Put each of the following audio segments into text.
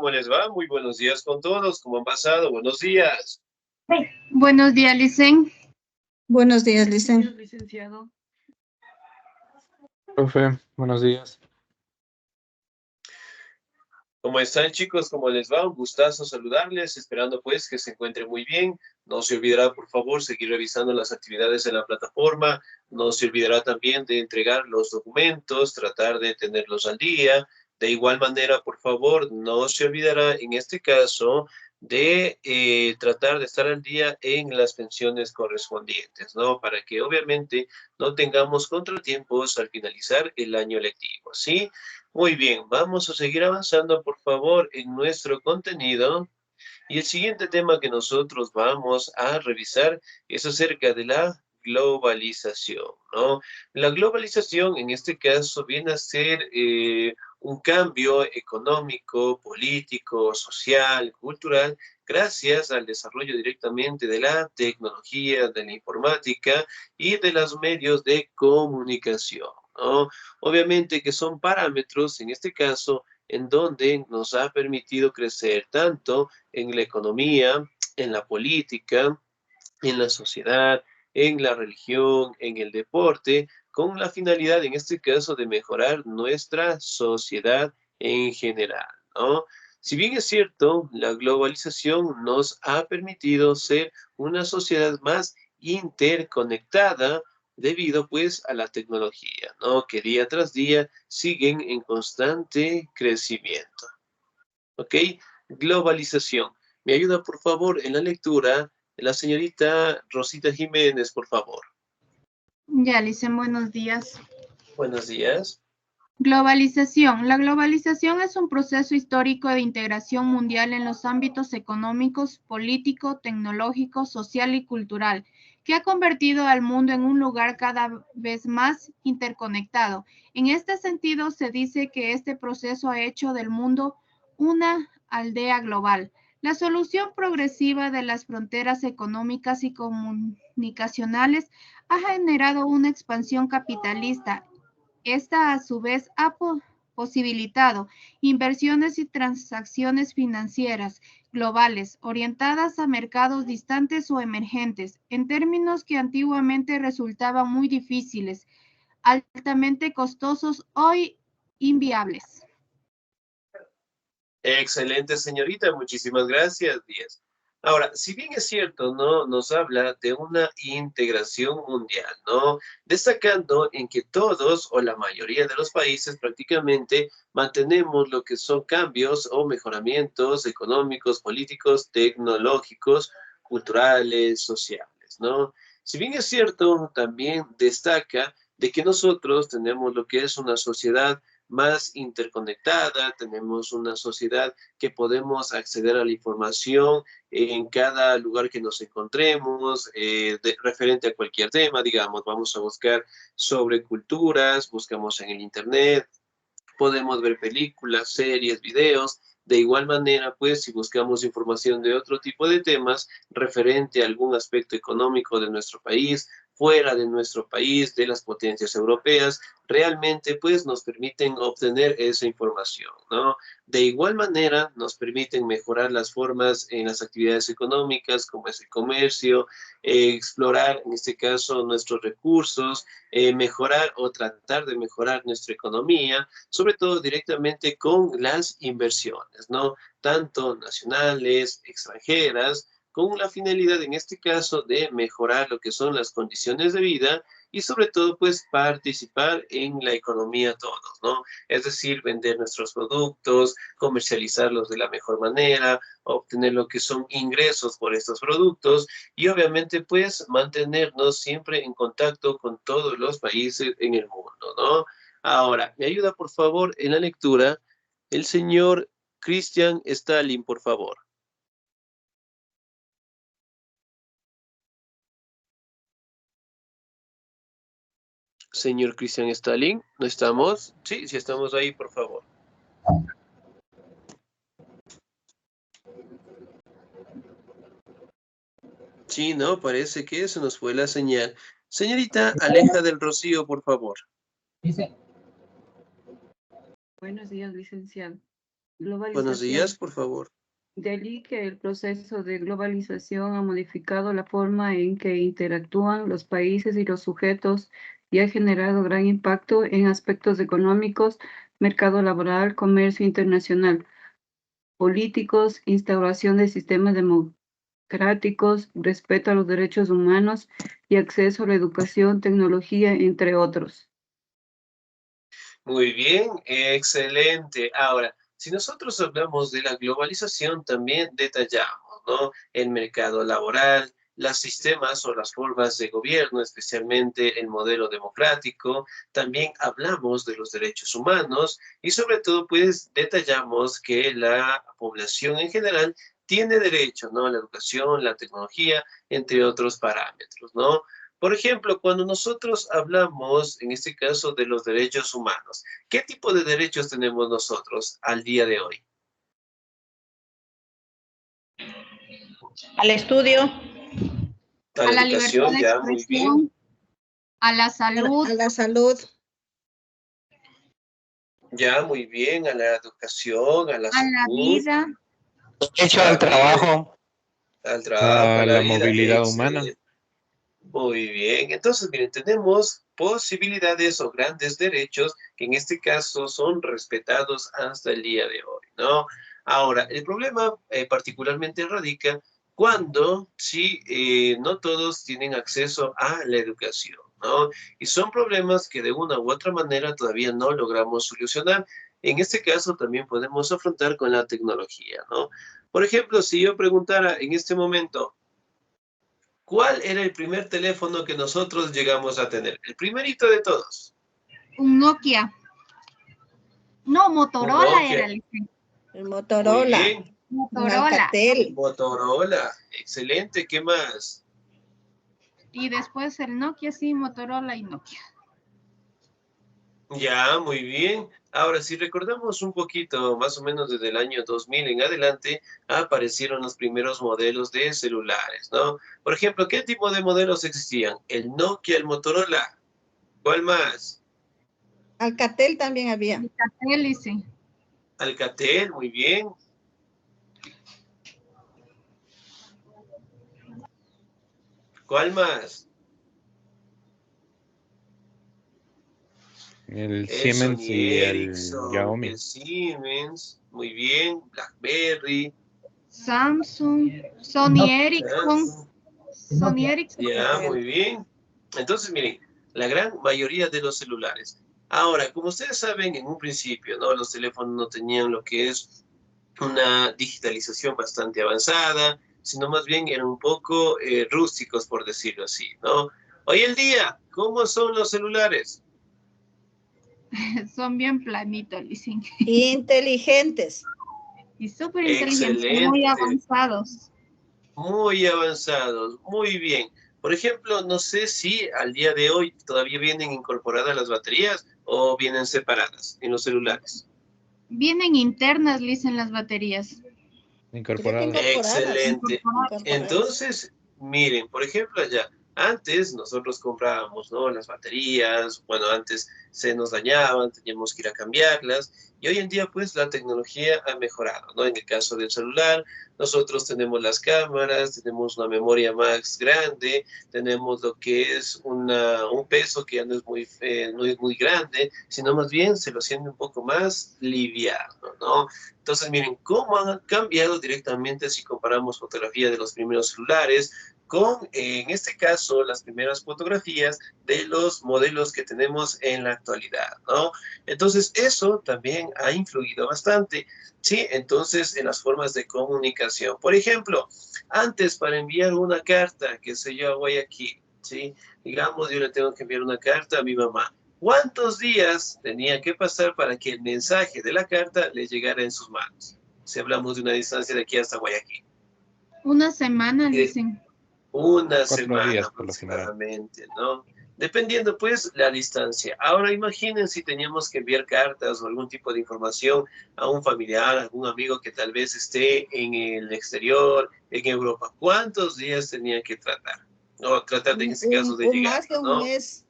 ¿Cómo les va? Muy buenos días con todos. ¿Cómo han pasado? Buenos días. Buenos días, Licen. Buenos días, Licen. Licenciado. Profe, buenos días. ¿Cómo están, chicos? ¿Cómo les va? Un gustazo saludarles, esperando pues que se encuentren muy bien. No se olvidará, por favor, seguir revisando las actividades en la plataforma. No se olvidará también de entregar los documentos, tratar de tenerlos al día. De igual manera, por favor, no se olvidará en este caso de tratar de estar al día en las pensiones correspondientes, ¿no? Para que obviamente no tengamos contratiempos al finalizar el año lectivo, ¿sí? Muy bien, vamos a seguir avanzando, por favor, en nuestro contenido. Y el siguiente tema que nosotros vamos a revisar es acerca de la globalización, ¿no? La globalización, en este caso, viene a ser un cambio económico, político, social, cultural, gracias al desarrollo directamente de la tecnología, de la informática y de los medios de comunicación, ¿no? Obviamente que son parámetros, en este caso, en donde nos ha permitido crecer tanto en la economía, en la política, en la sociedad, en la religión, en el deporte, con la finalidad, en este caso, de mejorar nuestra sociedad en general, ¿no? Si bien es cierto, la globalización nos ha permitido ser una sociedad más interconectada debido pues a la tecnología, ¿no? Que día tras día siguen en constante crecimiento. ¿Ok? Globalización. ¿Me ayuda, por favor, en la lectura la señorita Rosita Jiménez, por favor? Ya, Licen, buenos días. Buenos días. Globalización. La globalización es un proceso histórico de integración mundial en los ámbitos económicos, político, tecnológico, social y cultural, que ha convertido al mundo en un lugar cada vez más interconectado. En este sentido, se dice que este proceso ha hecho del mundo una aldea global. La solución progresiva de las fronteras económicas y comunicacionales ha generado una expansión capitalista. Esta, a su vez, ha posibilitado inversiones y transacciones financieras globales orientadas a mercados distantes o emergentes, en términos que antiguamente resultaban muy difíciles, altamente costosos, hoy inviables. Excelente, señorita. Muchísimas gracias, Díaz. Ahora, si bien es cierto, ¿no? Nos habla de una integración mundial, ¿no? Destacando en que todos o la mayoría de los países prácticamente mantenemos lo que son cambios o mejoramientos económicos, políticos, tecnológicos, culturales, sociales, ¿no? Si bien es cierto, también destaca de que nosotros tenemos lo que es una sociedad más interconectada, tenemos una sociedad que podemos acceder a la información en cada lugar que nos encontremos, referente a cualquier tema, digamos, vamos a buscar sobre culturas, buscamos en el internet, podemos ver películas, series, videos. De igual manera, pues, si buscamos información de otro tipo de temas referente a algún aspecto económico de nuestro país, fuera de nuestro país, de las potencias europeas, realmente, pues, nos permiten obtener esa información, ¿no? De igual manera, nos permiten mejorar las formas en las actividades económicas, como es el comercio, explorar, en este caso, nuestros recursos, mejorar o tratar de mejorar nuestra economía, sobre todo directamente con las inversiones, ¿no? Tanto nacionales, extranjeras, con la finalidad en este caso de mejorar lo que son las condiciones de vida y sobre todo pues participar en la economía todos, ¿no? Es decir, vender nuestros productos, comercializarlos de la mejor manera, obtener lo que son ingresos por estos productos y obviamente pues mantenernos siempre en contacto con todos los países en el mundo, ¿no? Ahora, me ayuda por favor en la lectura el señor Christian Stalin, por favor. Señor Christian Stalin, ¿no estamos? Sí, sí estamos ahí, por favor. Sí, no, parece que se nos fue la señal. Señorita Aleja del Rocío, por favor. Buenos días, licenciado. Buenos días, por favor. De allí que el proceso de globalización ha modificado la forma en que interactúan los países y los sujetos y ha generado gran impacto en aspectos económicos, mercado laboral, comercio internacional, políticos, instauración de sistemas democráticos, respeto a los derechos humanos y acceso a la educación, tecnología, entre otros. Muy bien, excelente. Ahora, si nosotros hablamos de la globalización, también detallamos, ¿no? El mercado laboral, los sistemas o las formas de gobierno, especialmente el modelo democrático. También hablamos de los derechos humanos y sobre todo, pues, detallamos que la población en general tiene derecho, ¿no? A la educación, la tecnología, entre otros parámetros, ¿no? Por ejemplo, cuando nosotros hablamos, en este caso, de los derechos humanos, ¿qué tipo de derechos tenemos nosotros al día de hoy? Al estudio, A A la la libertad educación, de ya, muy bien. expresión, a la salud, A la salud, Ya, muy bien. A la educación, a la a la salud, vida, Derecho ya, al muy bien. trabajo, Al trabajo, a a la la vida, movilidad humana. excelente. Muy bien. Entonces, miren, tenemos posibilidades o grandes derechos que en este caso son respetados hasta el día de hoy, ¿no? Ahora, el problema particularmente radica cuando, sí, no todos tienen acceso a la educación, ¿no? Y son problemas que de una u otra manera todavía no logramos solucionar. En este caso también podemos afrontar con la tecnología, ¿no? Por ejemplo, si yo preguntara en este momento, ¿cuál era el primer teléfono que nosotros llegamos a tener? El primerito de todos. un Nokia. No, Un Motorola era Nokia. el el Muy Motorola, bien. un Motorola. Alcatel, Motorola. Excelente. ¿Qué más? Y después el Nokia, sí, Motorola y Nokia. Ya, muy bien. Ahora, si recordamos un poquito, más o menos desde el año 2000 en adelante, aparecieron los primeros modelos de celulares, ¿no? Por ejemplo, ¿qué tipo de modelos existían? El Nokia, el Motorola. ¿Cuál más? Alcatel también había. Alcatel, y sí. Alcatel, muy bien. ¿Cuál más? El El Siemens Sony y el Ericsson, Xiaomi. el Siemens, muy bien, BlackBerry, Samsung, Sony Ericsson, Samsung, Sony Ericsson. ya, muy bien. Entonces, miren, la gran mayoría de los celulares. Ahora, como ustedes saben, en un principio, ¿no? Los teléfonos no tenían lo que es una digitalización bastante avanzada, sino más bien eran un poco rústicos, por decirlo así, ¿no? Hoy en día, ¿cómo son los celulares? Son bien planitos, dicen. Inteligentes. Y súper inteligentes, muy Excelente. avanzados. Muy avanzados, muy bien. Por ejemplo, no sé si al día de hoy todavía vienen incorporadas las baterías o vienen separadas en los celulares. Vienen internas, dicen las baterías. Creo que Incorporadas. incorporadas. Excelente. Incorporadas. Entonces, miren, por ejemplo, allá, antes nosotros comprábamos, ¿no? Las baterías, bueno, antes se nos dañaban, teníamos que ir a cambiarlas, y hoy en día, pues, la tecnología ha mejorado, ¿no? En el caso del celular, nosotros tenemos las cámaras, tenemos una memoria más grande, tenemos lo que es un peso que ya no es muy grande, sino más bien se lo siente un poco más liviano, ¿no? Entonces, miren cómo han cambiado directamente si comparamos fotografías de los primeros celulares con, en este caso, las primeras fotografías de los modelos que tenemos en la actualidad, ¿no? Entonces, eso también ha influido bastante, ¿sí? Entonces, en las formas de comunicación. Por ejemplo, antes para enviar una carta, que sé yo, a Guayaquil, ¿sí? Digamos, yo le tengo que enviar una carta a mi mamá. ¿Cuántos días tenía que pasar para que el mensaje de la carta le llegara en sus manos? Si hablamos de una distancia de aquí hasta Guayaquil. Una semana, Eh, dicen. Una 4 días semana por lo general. aproximadamente, ¿no? Dependiendo, pues, la distancia. Ahora imaginen si teníamos que enviar cartas o algún tipo de información a un familiar, a algún amigo que tal vez esté en el exterior, en Europa. ¿Cuántos días tenía que tratar? O tratar, en este caso, de Un llegar, más de un ¿no? mes.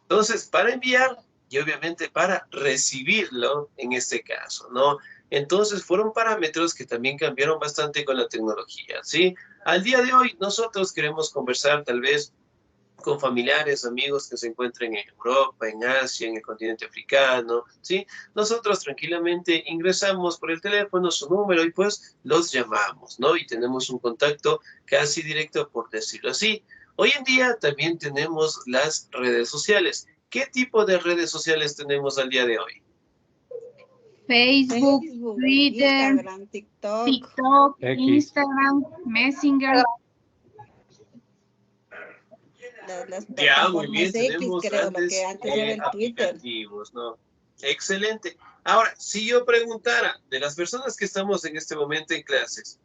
Entonces, para enviar y obviamente para recibirlo en este caso, ¿no? Entonces fueron parámetros que también cambiaron bastante con la tecnología, ¿sí? Al día de hoy nosotros queremos conversar tal vez con familiares, amigos que se encuentren en Europa, en Asia, en el continente africano, ¿sí? Nosotros tranquilamente ingresamos por el teléfono su número y pues los llamamos, ¿no? Y tenemos un contacto casi directo, por decirlo así. Hoy en día también tenemos las redes sociales. ¿Qué tipo de redes sociales tenemos al día de hoy? Facebook, Twitter, Instagram, TikTok. TikTok, X. Instagram, Messenger. Las Ya, muy bien, plataformas X, tenemos creo, lo grandes que antes era el Twitter. aplicativos, ¿no? Excelente. Ahora, si yo preguntara de las personas que estamos en este momento en clases,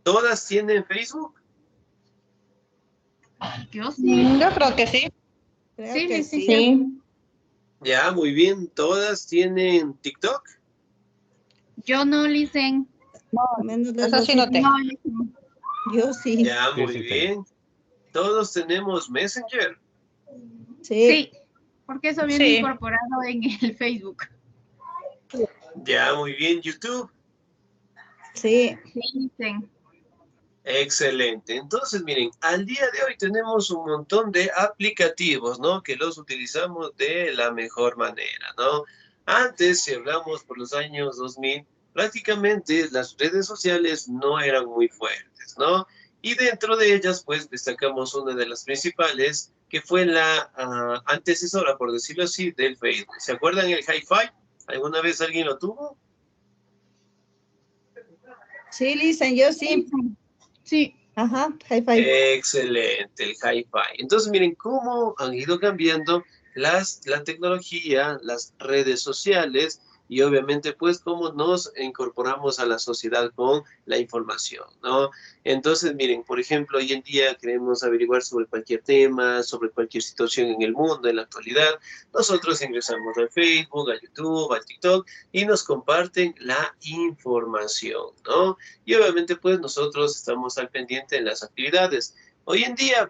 ¿todas tienen Facebook? Yo sí. Yo creo que sí. Creo Sí, que sí. Sí. Ya, muy bien. ¿Todas tienen TikTok? Yo no, Licen. Menos las Eso dos sí no tengo. No, Licen. Yo sí. Ya, Sí, muy sí bien. ¿Todos tenemos Messenger? Sí, porque eso viene Sí. incorporado en el Facebook. Ya, muy bien. ¿YouTube? Sí. Sí, Licen. Excelente. Entonces, miren, al día de hoy tenemos un montón de aplicativos, ¿no? Que los utilizamos de la mejor manera, ¿no? Antes, si hablamos por los años 2000, prácticamente las redes sociales no eran muy fuertes, ¿no? Y dentro de ellas, pues, destacamos una de las principales, que fue la antecesora, por decirlo así, del Facebook. ¿Se acuerdan el Hi-Fi? ¿Alguna vez alguien lo tuvo? Sí, Lisa, yo sí. Sí. Ajá, Hi-Fi. Excelente, el Hi-Fi. Entonces, miren cómo han ido cambiando la tecnología, las redes sociales y obviamente, pues, cómo nos incorporamos a la sociedad con la información, ¿no? Entonces, miren, por ejemplo, hoy en día queremos averiguar sobre cualquier tema, sobre cualquier situación en el mundo, en la actualidad. Nosotros ingresamos al Facebook, a YouTube, al TikTok y nos comparten la información, ¿no? Y obviamente pues nosotros estamos al pendiente en las actividades. Hoy en día,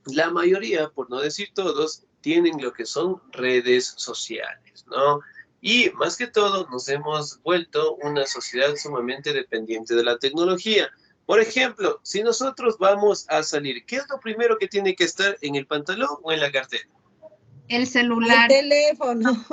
la mayoría, por no decir todos, tienen lo que son redes sociales, ¿no? Y más que todo, nos hemos vuelto una sociedad sumamente dependiente de la tecnología. Por ejemplo, si nosotros vamos a salir, ¿qué es lo primero que tiene que estar en el pantalón o en la cartera? El celular. El teléfono.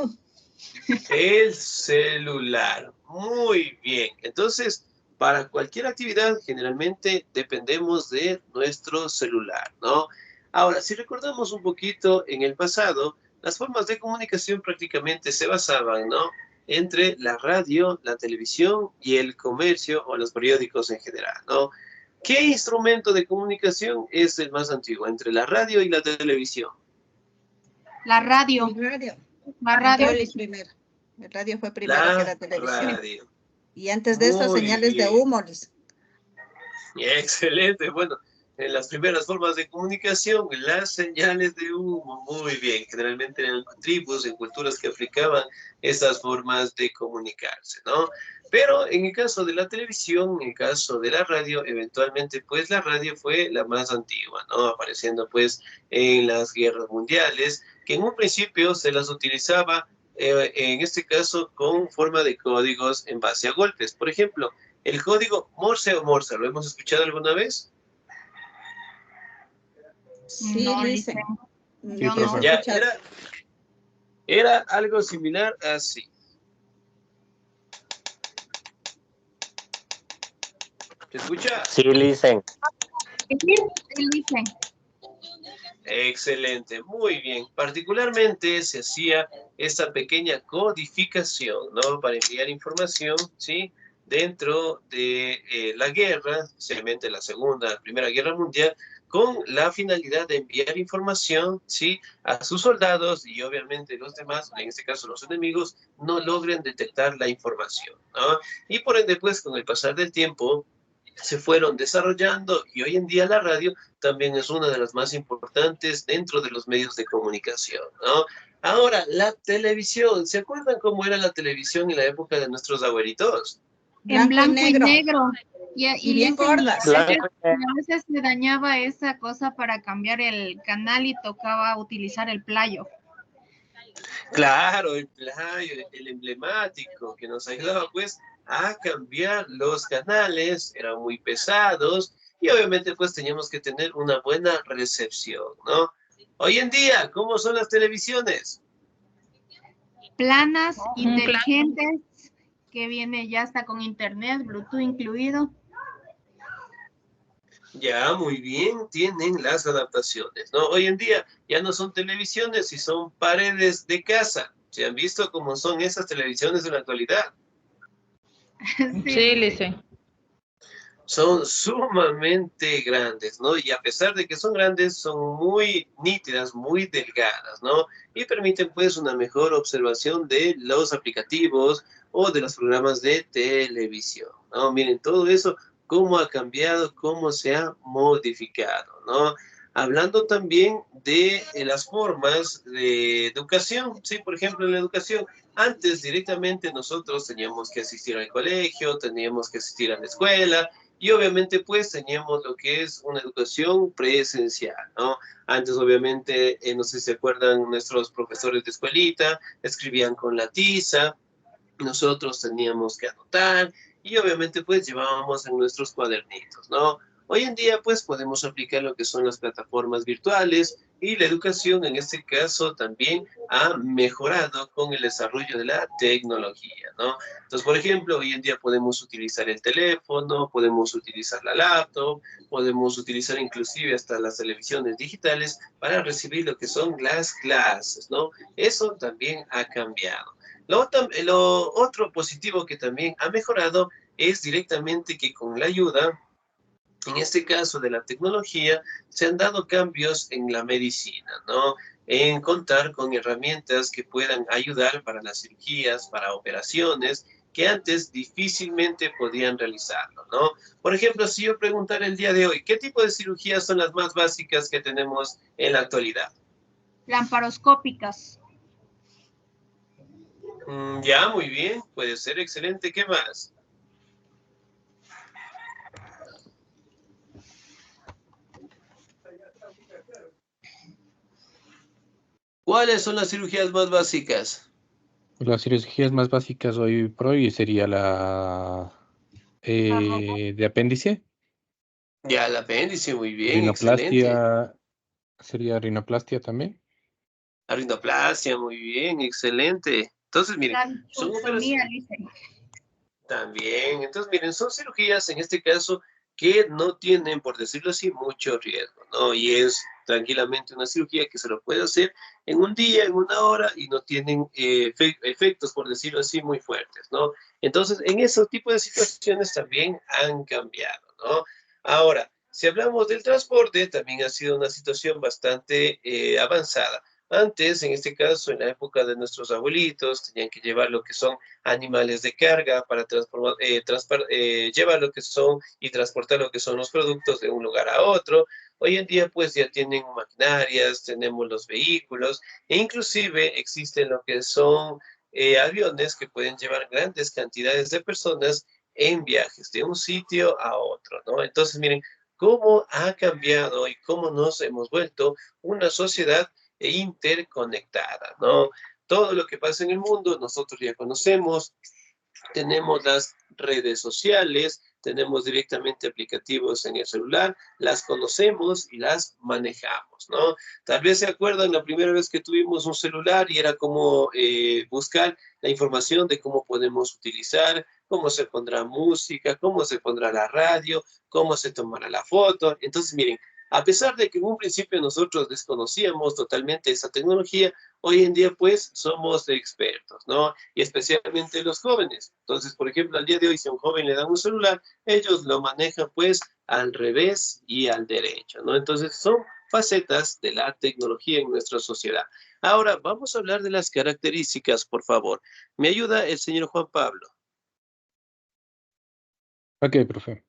El celular. Muy bien. Entonces, para cualquier actividad, generalmente dependemos de nuestro celular, ¿no? Ahora, si recordamos un poquito en el pasado, las formas de comunicación prácticamente se basaban, ¿no? Entre la radio, la televisión y el comercio o los periódicos en general, ¿no? ¿Qué instrumento de comunicación es el más antiguo entre la radio y la televisión? La radio. El radio. La radio. El primero. El radio fue primero que la televisión. Radio. Y antes de eso, Muy señales bien. de humo. Excelente, bueno, en las primeras formas de comunicación, las señales de humo, muy bien, generalmente eran tribus, en culturas que aplicaban esas formas de comunicarse, ¿no? Pero en el caso de la televisión, en el caso de la radio, eventualmente pues la radio fue la más antigua, ¿no? Apareciendo pues en las guerras mundiales, que en un principio se las utilizaba, en este caso, con forma de códigos en base a golpes. Por ejemplo, el código Morse o Morse, ¿lo hemos escuchado alguna vez? Sí, No, dicen. Yo No, no. Ya, era algo similar así. ¿Se escucha? Sí, Licen. Sí, Licen. Excelente, muy bien. Particularmente se hacía esta pequeña codificación, ¿no? Para enviar información, ¿sí? Dentro de la guerra, especialmente la Primera Guerra Mundial, con la finalidad de enviar información, ¿sí? A sus soldados y obviamente los demás, en este caso los enemigos, no logren detectar la información, ¿no? Y por ende, pues, con el pasar del tiempo, se fueron desarrollando y hoy en día la radio también es una de las más importantes dentro de los medios de comunicación, ¿no? Ahora, la televisión, ¿se acuerdan cómo era la televisión en la época de nuestros abuelitos? En blanco y negro. Y bien gordas. A veces se dañaba esa cosa para cambiar el canal y tocaba utilizar el playo. Claro, el playo, el emblemático, que nos ayudaba pues a cambiar los canales, eran muy pesados y obviamente pues teníamos que tener una buena recepción, ¿no? Hoy en día, ¿cómo son las televisiones? Planas, inteligentes, que viene ya hasta con internet, Bluetooth incluido. Ya, muy bien, tienen las adaptaciones, ¿no? Hoy en día ya no son televisiones y son paredes de casa. ¿Se han visto cómo son esas televisiones en la actualidad? Sí, Lice. Son sumamente grandes, ¿no? Y a pesar de que son grandes, son muy nítidas, muy delgadas, ¿no? Y permiten pues una mejor observación de los aplicativos o de los programas de televisión, ¿no? Miren, todo eso, cómo ha cambiado, cómo se ha modificado, ¿no? Hablando también de las formas de educación, ¿sí? Por ejemplo, en la educación, antes directamente nosotros teníamos que asistir al colegio, teníamos que asistir a la escuela, y obviamente pues teníamos lo que es una educación presencial, ¿no? Antes obviamente, no sé si se acuerdan, nuestros profesores de escuelita escribían con la tiza, nosotros teníamos que anotar y obviamente pues llevábamos en nuestros cuadernitos, ¿no? Hoy en día pues podemos aplicar lo que son las plataformas virtuales y la educación en este caso también ha mejorado con el desarrollo de la tecnología, ¿no? Entonces, por ejemplo, hoy en día podemos utilizar el teléfono, podemos utilizar la laptop, podemos utilizar inclusive hasta las televisiones digitales para recibir lo que son las clases, ¿no? Eso también ha cambiado. Lo otro positivo que también ha mejorado es directamente que con la ayuda, en este caso de la tecnología, se han dado cambios en la medicina, ¿no? En contar con herramientas que puedan ayudar para las cirugías, para operaciones, que antes difícilmente podían realizarlo, ¿no? Por ejemplo, si yo preguntara el día de hoy, ¿qué tipo de cirugías son las más básicas que tenemos en la actualidad? Lamparoscópicas. Ya, muy bien, puede ser excelente. ¿Qué más? ¿Cuáles son las cirugías más básicas? Las cirugías más básicas hoy por hoy sería la de apéndice, Ya, el apéndice, muy bien, excelente. rinoplastia, sería rinoplastia también. La rinoplastia, muy bien, excelente. Entonces, miren, La son bichectomía, Lice. también, entonces miren, son cirugías en este caso que no tienen, por decirlo así, mucho riesgo, ¿no? Y es tranquilamente una cirugía que se lo puede hacer en un día, en una hora, y no tienen efectos, por decirlo así, muy fuertes, ¿no? Entonces, en ese tipo de situaciones también han cambiado, ¿no? Ahora, si hablamos del transporte, también ha sido una situación bastante avanzada. Antes, en este caso, en la época de nuestros abuelitos, tenían que llevar lo que son animales de carga para llevar lo que son y transportar lo que son los productos de un lugar a otro. Hoy en día pues ya tienen maquinarias, tenemos los vehículos e inclusive existen lo que son aviones que pueden llevar grandes cantidades de personas en viajes de un sitio a otro, ¿no? Entonces miren cómo ha cambiado y cómo nos hemos vuelto una sociedad interconectada, ¿no? Todo lo que pasa en el mundo nosotros ya conocemos, tenemos las redes sociales, tenemos directamente aplicativos en el celular, las conocemos y las manejamos, ¿no? Tal vez se acuerdan la primera vez que tuvimos un celular y era como buscar la información de cómo podemos utilizar, cómo se pondrá música, cómo se pondrá la radio, cómo se tomará la foto. Entonces, miren, a pesar de que en un principio nosotros desconocíamos totalmente esa tecnología, hoy en día pues somos expertos, ¿no? Y especialmente los jóvenes. Entonces, por ejemplo, al día de hoy, si a un joven le dan un celular, ellos lo manejan pues al revés y al derecho, ¿no? Entonces, son facetas de la tecnología en nuestra sociedad. Ahora, vamos a hablar de las características, por favor. ¿Me ayuda el señor Juan Pablo? Ok, profe.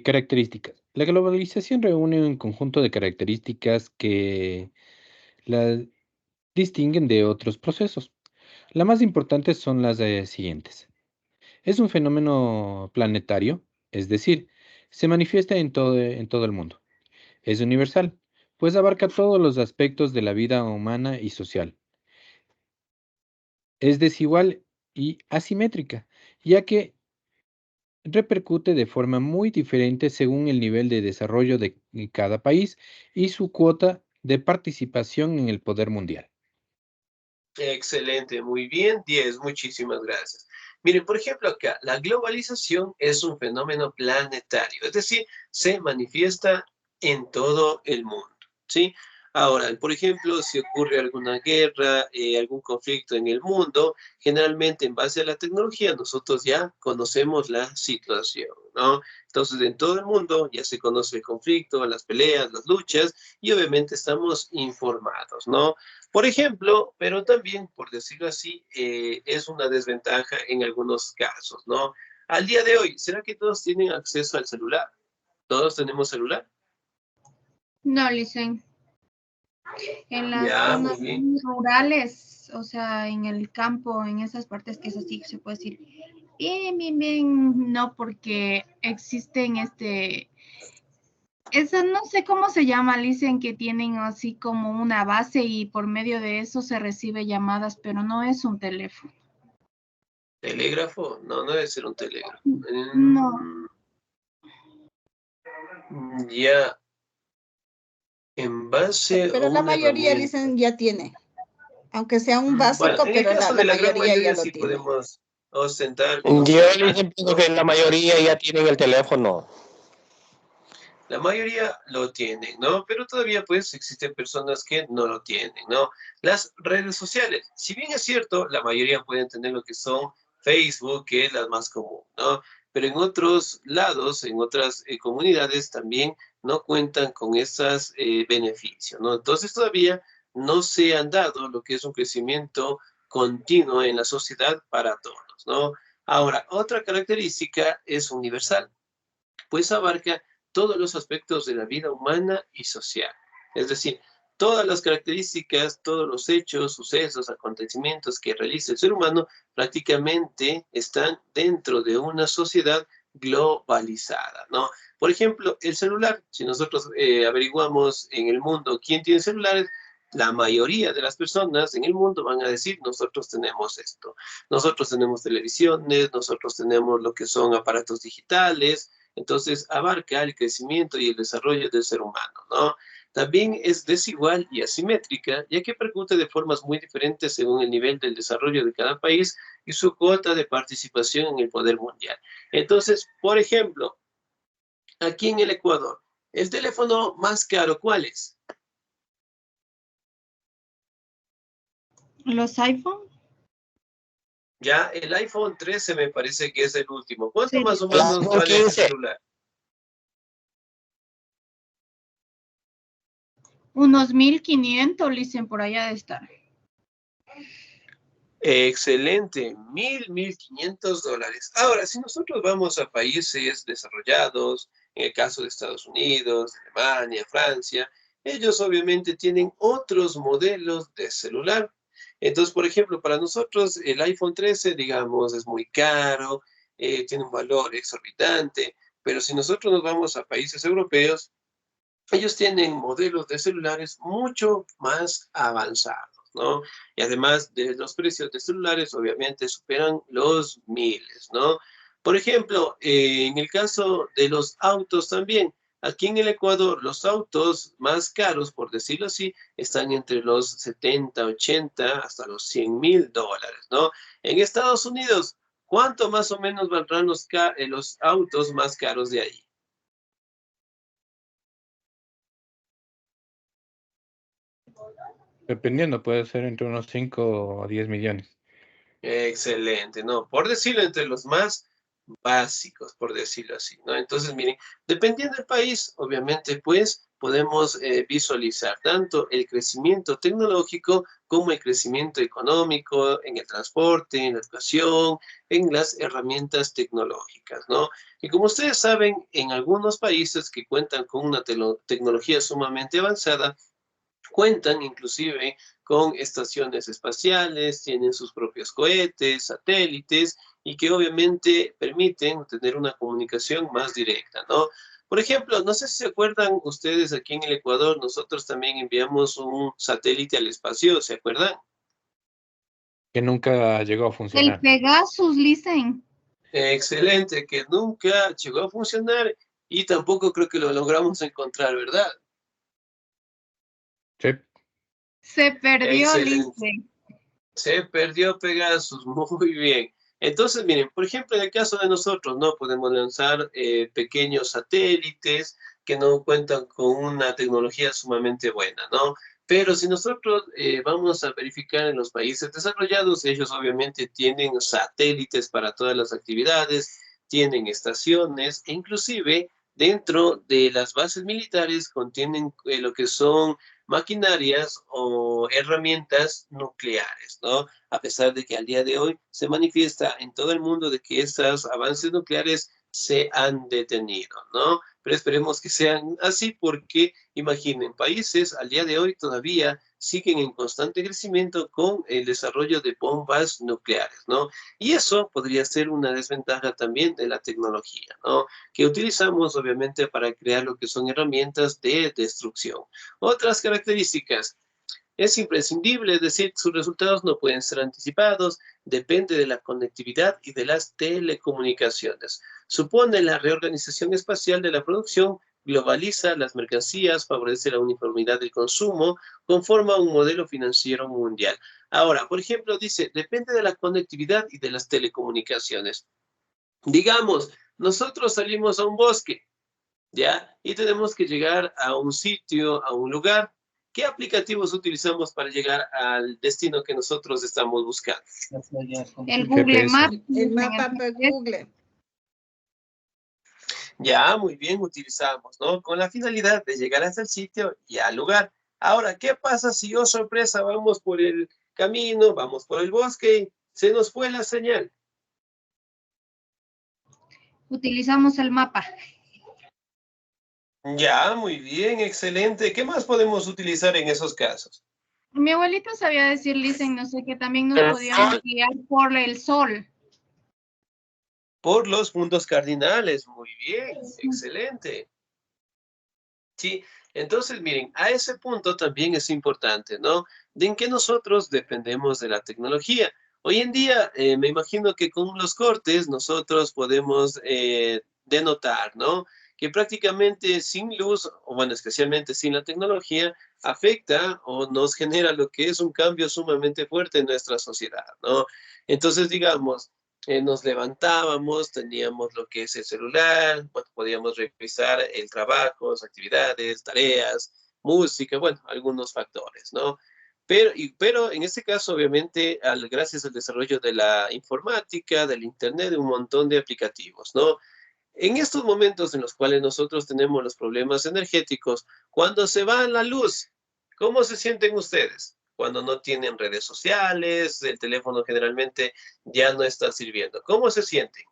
Características. La globalización reúne un conjunto de características que la distinguen de otros procesos. Las más importantes son las siguientes. Es un fenómeno planetario, es decir, se manifiesta en todo el mundo. Es universal, pues abarca todos los aspectos de la vida humana y social. es desigual y asimétrica, ya que repercute de forma muy diferente según el nivel de desarrollo de cada país y su cuota de participación en el poder mundial. Excelente, muy bien, 10, muchísimas gracias. Miren, por ejemplo, acá, la globalización es un fenómeno planetario, es decir, se manifiesta en todo el mundo, ¿sí? Ahora, por ejemplo, si ocurre alguna guerra, algún conflicto en el mundo, generalmente en base a la tecnología nosotros ya conocemos la situación, ¿no? Entonces, en todo el mundo ya se conoce el conflicto, las peleas, las luchas, y obviamente estamos informados, ¿no? Por ejemplo, pero también, por decirlo así, es una desventaja en algunos casos, ¿no? Al día de hoy, ¿será que todos tienen acceso al celular? ¿Todos tenemos celular? No, Licen. En las Ya, muy zonas bien. rurales, o sea, en el campo, en esas partes que es así, se puede decir, bien, bien, bien, no, porque existen eso no sé cómo se llama, dicen que tienen así como una base y por medio de eso se recibe llamadas, pero no es un teléfono. ¿Telégrafo? No, no debe ser un telégrafo. No, Ya, en base a Pero la una mayoría herramienta. dicen ya tiene, aunque sea un Bueno, básico, en el pero caso la de la gran mayoría ya mayoría lo sí tiene. podemos ostentar con un Yo celular, les entiendo ¿no? que la mayoría ya tienen el teléfono. La mayoría lo tienen, ¿no? Pero todavía pues existen personas que no lo tienen, ¿no? Las redes sociales, si bien es cierto, la mayoría pueden tener lo que son Facebook, que es la más común, ¿no? Pero en otros lados, en otras comunidades también no cuentan con esos beneficios, ¿no? Entonces todavía no se han dado lo que es un crecimiento continuo en la sociedad para todos, ¿no? Ahora, otra característica es universal, pues abarca todos los aspectos de la vida humana y social. Es decir, todas las características, todos los hechos, sucesos, acontecimientos que realiza el ser humano prácticamente están dentro de una sociedad globalizada, ¿no? Por ejemplo, el celular, si nosotros averiguamos en el mundo quién tiene celulares, la mayoría de las personas en el mundo van a decir, nosotros tenemos esto, nosotros tenemos televisiones, nosotros tenemos lo que son aparatos digitales, entonces abarca el crecimiento y el desarrollo del ser humano, ¿no? También es desigual y asimétrica, ya que percute de formas muy diferentes según el nivel del desarrollo de cada país y su cuota de participación en el poder mundial. Entonces, por ejemplo, aquí en el Ecuador, ¿el teléfono más caro cuál es? los iPhone. Ya, el iPhone 13 me parece que es el último. ¿Cuánto Sí, más o El menos iPhone vale ese 15. celular? unos 1.500, dicen por allá de estar. Excelente, 1.500 dólares. Ahora, si nosotros vamos a países desarrollados, en el caso de Estados Unidos, Alemania, Francia, ellos obviamente tienen otros modelos de celular. Entonces, por ejemplo, para nosotros el iPhone 13, digamos, es muy caro, tiene un valor exorbitante, pero si nosotros nos vamos a países europeos, ellos tienen modelos de celulares mucho más avanzados, ¿no? Y además de los precios de celulares, obviamente superan los miles, ¿no? Por ejemplo, en el caso de los autos también, aquí en el Ecuador, los autos más caros, por decirlo así, están entre los 70, 80, hasta los 100.000 dólares, ¿no? En Estados Unidos, ¿cuánto más o menos valdrán los autos más caros de ahí? Dependiendo, puede ser entre unos 5 o 10 millones. Excelente, ¿no? Por decirlo, entre los más básicos, por decirlo así, ¿no? Entonces, miren, dependiendo del país, obviamente, pues podemos visualizar tanto el crecimiento tecnológico como el crecimiento económico en el transporte, en la educación, en las herramientas tecnológicas, ¿no? Y como ustedes saben, en algunos países que cuentan con una tecnología sumamente avanzada, cuentan inclusive con estaciones espaciales, tienen sus propios cohetes, satélites, y que obviamente permiten tener una comunicación más directa, ¿no? Por ejemplo, no sé si se acuerdan ustedes, aquí en el Ecuador, nosotros también enviamos un satélite al espacio, ¿se acuerdan? Que nunca llegó a El funcionar. Pegasus, dicen. Excelente, que nunca llegó a funcionar y tampoco creo que lo logramos encontrar, ¿verdad? Sí. Se perdió, Excelente. dice. Se perdió Pegasus, muy bien. Entonces, miren, por ejemplo, en el caso de nosotros, ¿no? Podemos lanzar pequeños satélites que no cuentan con una tecnología sumamente buena, ¿no? Pero si nosotros vamos a verificar en los países desarrollados, ellos obviamente tienen satélites para todas las actividades, tienen estaciones, e inclusive dentro de las bases militares contienen lo que son maquinarias o herramientas nucleares, ¿no? A pesar de que al día de hoy se manifiesta en todo el mundo de que esos avances nucleares se han detenido, ¿no? Pero esperemos que sean así porque, imaginen, países al día de hoy todavía siguen en constante crecimiento con el desarrollo de bombas nucleares, ¿no? Y eso podría ser una desventaja también de la tecnología, ¿no? Que utilizamos obviamente para crear lo que son herramientas de destrucción. Otras características. Es imprescindible, es decir, sus resultados no pueden ser anticipados, depende de la conectividad y de las telecomunicaciones. Supone la reorganización espacial de la producción, globaliza las mercancías, favorece la uniformidad del consumo, conforma un modelo financiero mundial. Ahora, por ejemplo, dice, depende de la conectividad y de las telecomunicaciones. Digamos, nosotros salimos a un bosque, ¿ya? Y tenemos que llegar a un sitio, a un lugar. ¿Qué aplicativos utilizamos para llegar al destino que nosotros estamos buscando? El Google GPS. Maps. El mapa de Google. Ya, muy bien, utilizamos, ¿no? Con la finalidad de llegar hasta el sitio y al lugar. Ahora, ¿qué pasa si, oh sorpresa, vamos por el camino, vamos por el bosque y se nos fue la señal? Utilizamos el mapa. Ya, muy bien, excelente. ¿Qué más podemos utilizar en esos casos? Mi abuelito sabía decir, dicen, no sé, que también nos podíamos guiar por el sol. Por los puntos cardinales, muy bien, excelente. Sí, entonces miren, a ese punto también es importante, ¿no? De en que nosotros dependemos de la tecnología. Hoy en día, me imagino que con los cortes nosotros podemos denotar, ¿no? Que prácticamente sin luz, o bueno, especialmente sin la tecnología, afecta o nos genera lo que es un cambio sumamente fuerte en nuestra sociedad, ¿no? Entonces, digamos, nos levantábamos, teníamos lo que es el celular, bueno, podíamos revisar el trabajo, las actividades, tareas, música, bueno, algunos factores, ¿no? Pero en este caso, obviamente, gracias al desarrollo de la informática, del Internet, de un montón de aplicativos, ¿no? En estos momentos en los cuales nosotros tenemos los problemas energéticos, cuando se va la luz, ¿cómo se sienten ustedes? Cuando no tienen redes sociales, el teléfono generalmente ya no está sirviendo. ¿Cómo se sienten?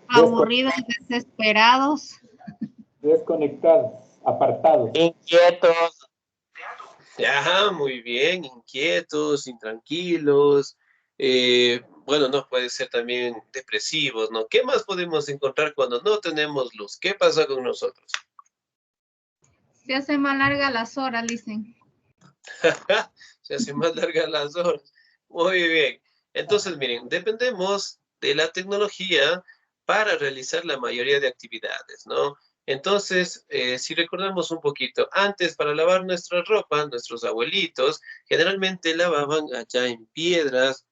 Aburridos, desesperados. Desconectados, apartados. Inquietos. Ajá, muy bien, inquietos, intranquilos, bueno, no puede ser también depresivos, ¿no? ¿Qué más podemos encontrar cuando no tenemos luz? ¿Qué pasa con nosotros? Se hace más larga las horas, dicen. Se hace más largas las horas. Muy bien. Entonces, miren, dependemos de la tecnología para realizar la mayoría de actividades, ¿no? Entonces, si recordamos un poquito, antes para lavar nuestra ropa, nuestros abuelitos generalmente lavaban allá en piedras,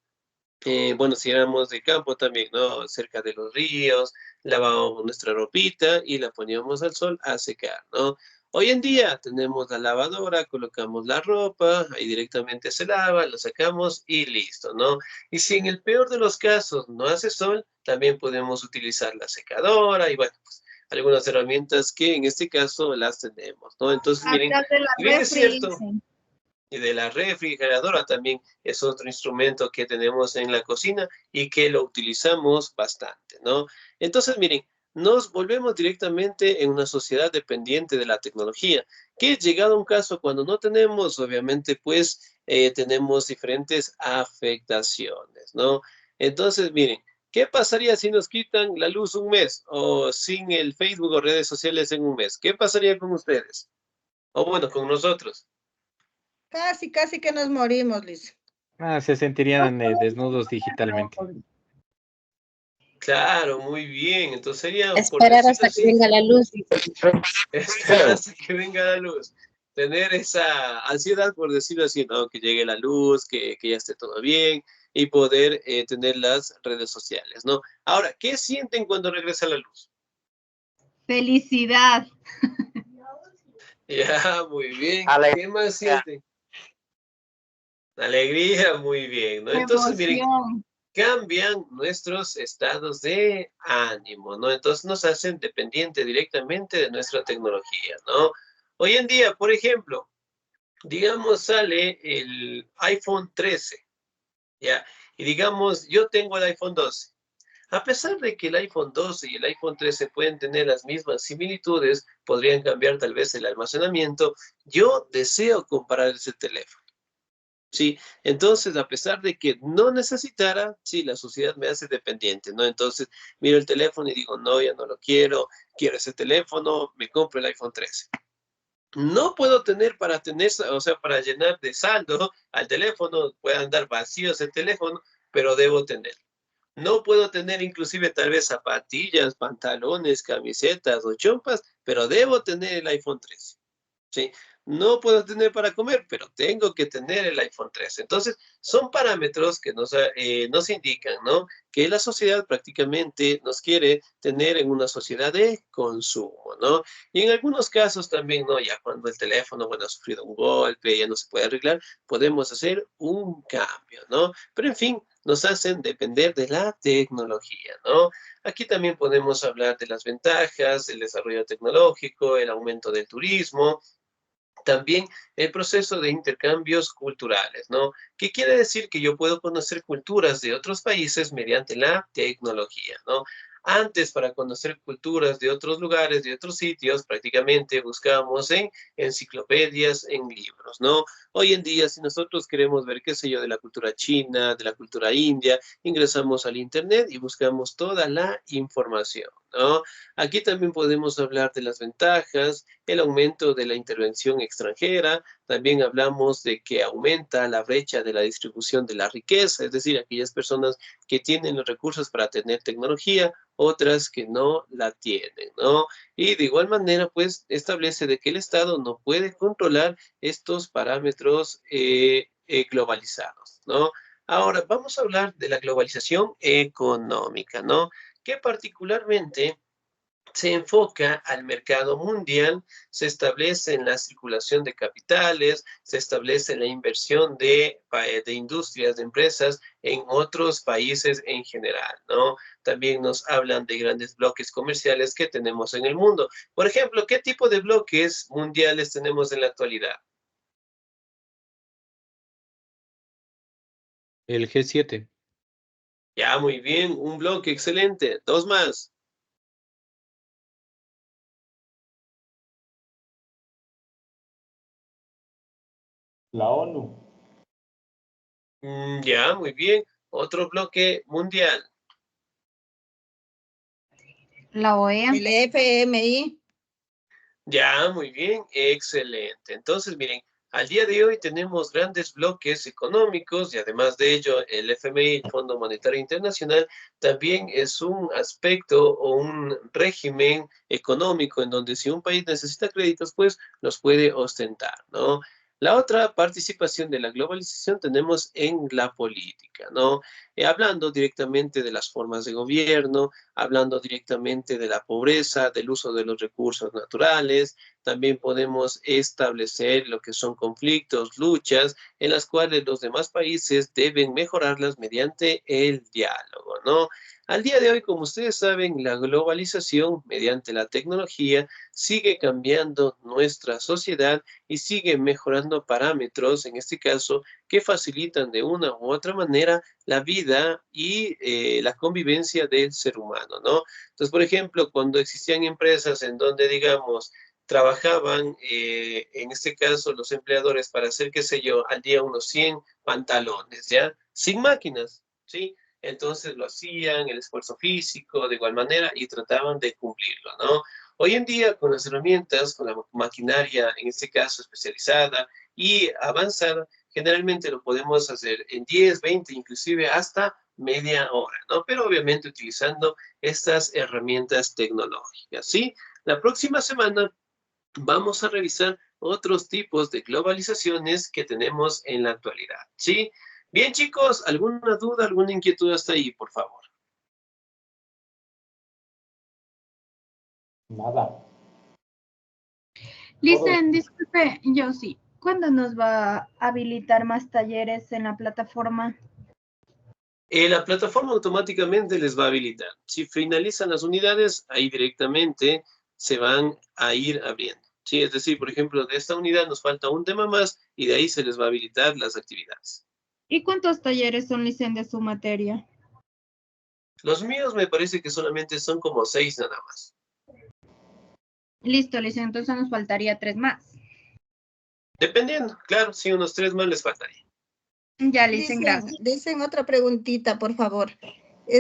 bueno, si éramos de campo también, ¿no? Cerca de los ríos, lavábamos nuestra ropita y la poníamos al sol a secar, ¿no? Hoy en día tenemos la lavadora, colocamos la ropa, ahí directamente se lava, la sacamos y listo, ¿no? Y si en el peor de los casos no hace sol, también podemos utilizar la secadora y bueno, pues algunas herramientas que en este caso las tenemos, ¿no? Entonces, miren, Hasta de la si bien es refri, cierto, dicen. y de la refrigeradora también es otro instrumento que tenemos en la cocina y que lo utilizamos bastante, ¿no? Entonces, miren, nos volvemos directamente en una sociedad dependiente de la tecnología, que llegado a un caso cuando no tenemos, obviamente, pues tenemos diferentes afectaciones, ¿no? Entonces, miren, ¿qué pasaría si nos quitan la luz un mes o sin el Facebook o redes sociales en un mes? ¿Qué pasaría con ustedes? O bueno, con nosotros. Casi que nos morimos, Liz. Se sentirían desnudos digitalmente. Claro, muy bien. Entonces sería, por Esperar decirlo hasta que así, venga la luz. esperar hasta que venga la luz. Tener esa ansiedad, por decirlo así, ¿no? Que llegue la luz, que ya esté todo bien y poder tener las redes sociales, ¿no? Ahora, ¿qué sienten cuando regresa la luz? Felicidad. Ya, muy bien. Ale- ¿Qué más sienten? Alegría, muy bien, ¿no? Entonces, miren, Emoción. cambian nuestros estados de ánimo, ¿no? Entonces nos hacen dependiente directamente de nuestra tecnología, ¿no? Hoy en día, por ejemplo, digamos, sale el iPhone 13, ¿ya? Y digamos, yo tengo el iPhone 12. A pesar de que el iPhone 12 y el iPhone 13 pueden tener las mismas similitudes, podrían cambiar tal vez el almacenamiento, yo deseo comparar ese teléfono. Sí, entonces a pesar de que no necesitara, sí, la sociedad me hace dependiente, ¿no? Entonces miro el teléfono y digo, no, ya no lo quiero, quiero ese teléfono, me compro el iPhone 13. No puedo tener para tener, o sea, para llenar de saldo al teléfono, puede andar vacío ese teléfono, pero debo tener. No puedo tener inclusive tal vez zapatillas, pantalones, camisetas o chompas, pero debo tener el iPhone 13. ¿Sí? No puedo tener para comer, pero tengo que tener el iPhone 13. Entonces, son parámetros que nos indican, ¿no? Que la sociedad prácticamente nos quiere tener en una sociedad de consumo, ¿no? Y en algunos casos también, ¿no? Ya cuando el teléfono, bueno, ha sufrido un golpe, ya no se puede arreglar, podemos hacer un cambio, ¿no? Pero en fin, nos hacen depender de la tecnología, ¿no? Aquí también podemos hablar de las ventajas, el desarrollo tecnológico, el aumento del turismo, también el proceso de intercambios culturales, ¿no? ¿Qué quiere decir? Que yo puedo conocer culturas de otros países mediante la tecnología, ¿no? Antes, para conocer culturas de otros lugares, de otros sitios, prácticamente buscábamos en enciclopedias, en libros, ¿no? Hoy en día, si nosotros queremos ver, qué sé yo, de la cultura china, de la cultura india, ingresamos al internet y buscamos toda la información, ¿no? Aquí también podemos hablar de las ventajas, el aumento de la intervención extranjera, también hablamos de que aumenta la brecha de la distribución de la riqueza, es decir, aquellas personas que tienen los recursos para tener tecnología, otras que no la tienen, ¿no? Y de igual manera, pues, establece de que el Estado no puede controlar estos parámetros globalizados, ¿no? Ahora, vamos a hablar de la globalización económica, ¿no? Que particularmente se enfoca al mercado mundial, se establece en la circulación de capitales, se establece la inversión de industrias, de empresas en otros países en general, ¿no? También nos hablan de grandes bloques comerciales que tenemos en el mundo. Por ejemplo, ¿qué tipo de bloques mundiales tenemos en la actualidad? El G7. Ya, muy bien, un bloque, excelente. Dos más. La ONU, Ya, muy bien. Otro bloque mundial. La OEA. El FMI. Ya, muy bien, excelente. Entonces, miren, al día de hoy tenemos grandes bloques económicos y además de ello, el FMI, el Fondo Monetario Internacional, también es un aspecto o un régimen económico en donde si un país necesita créditos, pues los puede ostentar, ¿no? La otra participación de la globalización tenemos en la política, ¿no? Hablando directamente de las formas de gobierno, hablando directamente de la pobreza, del uso de los recursos naturales. También podemos establecer lo que son conflictos, luchas, en las cuales los demás países deben mejorarlas mediante el diálogo, ¿no? Al día de hoy, como ustedes saben, la globalización mediante la tecnología sigue cambiando nuestra sociedad y sigue mejorando parámetros, en este caso, que facilitan de una u otra manera la vida y la convivencia del ser humano, ¿no? Entonces, por ejemplo, cuando existían empresas en donde, digamos, trabajaban, en este caso, los empleadores para hacer, qué sé yo, al día unos 100 pantalones, ¿ya? Sin máquinas, ¿sí? Entonces lo hacían, el esfuerzo físico, de igual manera, y trataban de cumplirlo, ¿no? Hoy en día, con las herramientas, con la maquinaria, en este caso especializada y avanzada, generalmente lo podemos hacer en 10, 20, inclusive hasta media hora, ¿no? Pero obviamente utilizando estas herramientas tecnológicas, ¿sí? La próxima semana vamos a revisar otros tipos de globalizaciones que tenemos en la actualidad, ¿sí? Bien, chicos, ¿alguna duda, alguna inquietud hasta ahí, por favor? Nada. Listen, disculpe, yo sí. ¿Cuándo nos va a habilitar más talleres en la plataforma? La plataforma automáticamente les va a habilitar. Si finalizan las unidades, ahí directamente se van a ir abriendo. Sí, es decir, por ejemplo, de esta unidad nos falta un tema más y de ahí se les va a habilitar las actividades. ¿Y cuántos talleres son, Listen, de su materia? Los míos me parece que solamente son como 6 nada más. Listo, Listen, entonces nos faltaría 3 más. Dependiendo, claro, sí, unos 3 más les faltaría. Ya, Listen, gracias. Dicen otra preguntita, por favor.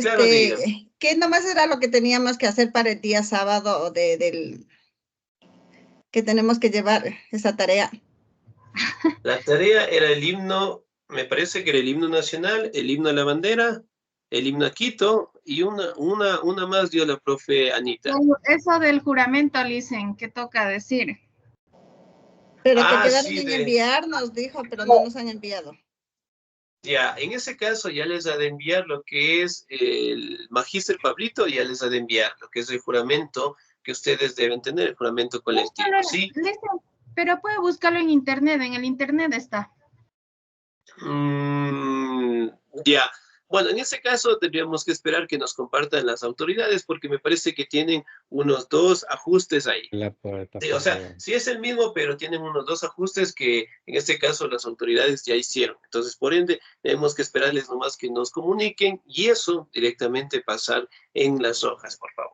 Claro, dígame. ¿Qué nomás era lo que teníamos que hacer para el día sábado que tenemos que llevar esa tarea? La tarea era el himno, me parece que era el himno nacional, el himno a la bandera, el himno a Quito y una más dio la profe Anita. Eso del juramento, Listen, ¿qué toca decir? Pero que quedaron Sí, en enviarnos, dijo, pero no nos han enviado. Ya, en ese caso ya les ha de enviar lo que es el Magíster Pablito, ya les ha de enviar lo que es el juramento que ustedes deben tener, el juramento colectivo, ¿sí? Listen, pero puede buscarlo en internet, en el internet está. Ya. Bueno, en ese caso tendríamos que esperar que nos compartan las autoridades porque me parece que tienen unos 2 ajustes ahí. Sí, o sea, sí es el mismo, pero tienen unos 2 ajustes que en este caso las autoridades ya hicieron. Entonces, por ende, tenemos que esperarles nomás que nos comuniquen y eso directamente pasar en las hojas, por favor.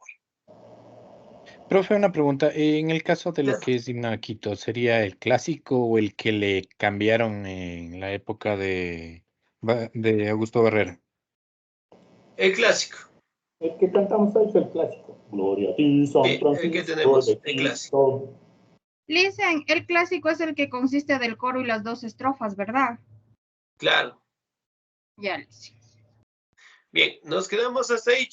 Profe, una pregunta. En el caso de lo que es himno a Quito, ¿sería el clásico o el que le cambiaron en la época de Augusto Barrera? El clásico. El que cantamos hoy es el clásico. Gloria a ti, San Francisco. El que tenemos, el clásico. Listen, el clásico es el que consiste del coro y las 2 estrofas, ¿verdad? Claro. Ya, Listen. Bien, nos quedamos hasta ahí.